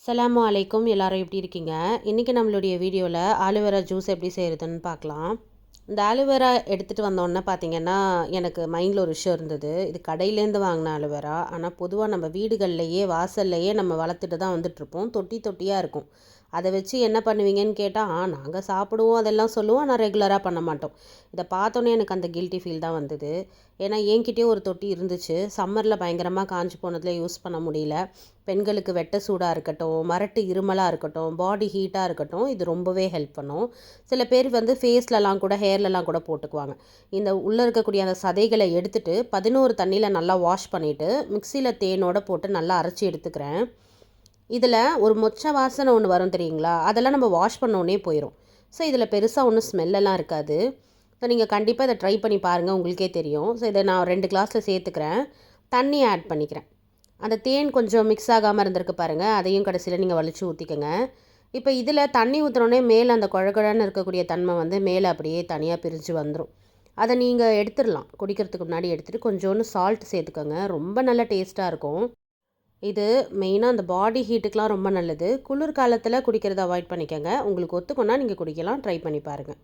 அஸ்ஸலாமு அலைக்கும். எல்லாரும் எப்படி இருக்கீங்க? இன்றைக்கி நம்மளுடைய வீடியோவில் ஆலுவேரா ஜூஸ் எப்படி செய்கிறதுன்னு பார்க்கலாம். இந்த ஆலுவேரா எடுத்துகிட்டு வந்தோன்னே பார்த்தீங்கன்னா எனக்கு மைண்டில் ஒரு விஷயம் இருந்தது. இது கடையிலேருந்து வாங்கின ஆலுவேரா. ஆனால் பொதுவாக நம்ம வீடுகள்லையே வாசல்லையே நம்ம வளர்த்துட்டு தான் வந்துட்டுருப்போம். தொட்டி தொட்டியாக இருக்கும். அதை வச்சு என்ன பண்ணுவீங்கன்னு கேட்டால் நாங்கள் சாப்பிடுவோம் அதெல்லாம் சொல்லுவோம், ஆனால் ரெகுலராக பண்ண மாட்டோம். இதை பார்த்தோன்னே எனக்கு அந்த கில்ட்டி ஃபீல் தான் வந்தது. ஏன்னா என்கிட்டயே ஒரு தொட்டி இருந்துச்சு. சம்மரில் பயங்கரமாக காஞ்சி போனதில் யூஸ் பண்ண முடியல. பெண்களுக்கு வெட்ட சூடாக இருக்கட்டும், மரட்டு இருமலாக இருக்கட்டும், பாடி ஹீட்டாக இருக்கட்டும், இது ரொம்பவே ஹெல்ப் பண்ணும். சில பேர் வந்து ஃபேஸ்லலாம் கூட ஹேர்லலாம் கூட போட்டுக்குவாங்க. இந்த உள்ளே இருக்கக்கூடிய அந்த சதைகளை எடுத்துகிட்டு 11 தண்ணியில் நல்லா வாஷ் பண்ணிவிட்டு மிக்சியில் தேனோடு போட்டு நல்லா அரைச்சி எடுத்துக்கிறேன். இதில் ஒரு மொச்சை வாசனை ஒன்று வரும் தெரியுங்களா? அதெல்லாம் நம்ம வாஷ் பண்ணோன்னே போயிடும். ஸோ இதில் பெருசாக ஒன்றும் ஸ்மெல்லெல்லாம் இருக்காது. ஸோ நீங்கள் கண்டிப்பாக இதை ட்ரை பண்ணி பாருங்கள், உங்களுக்கே தெரியும். ஸோ இதை நான் 2 கிளாஸில் சேர்த்துக்கிறேன். தண்ணி ஆட் பண்ணிக்கிறேன். அந்த தேன் கொஞ்சம் மிக்ஸ் ஆகாமல் இருந்திருக்கு பாருங்கள், அதையும் கடைசியில் நீங்கள் வலிச்சு ஊற்றிக்கங்க. இப்போ இதில் தண்ணி ஊற்றுனோடனே மேலே அந்த குழகுழன்னு இருக்கக்கூடிய தன்மை வந்து மேலே அப்படியே தனியாக பிரிஞ்சு வந்துடும். அதை நீங்கள் எடுத்துடலாம். குடிக்கிறதுக்கு முன்னாடி எடுத்துகிட்டு கொஞ்சோண்டு சால்ட் சேர்த்துக்கோங்க. ரொம்ப நல்ல டேஸ்ட்டாக இருக்கும். இது மெயினாக அந்த பாடி ஹீட்டுக்கெலாம் ரொம்ப நல்லது. குளிர் காலத்தில் குடிக்கிறத அவாய்ட் பண்ணிக்கோங்க. உங்களுக்கு ஒத்துக்குன்னா நீங்கள் குடிக்கலாம். ட்ரை பண்ணி பாருங்கள்.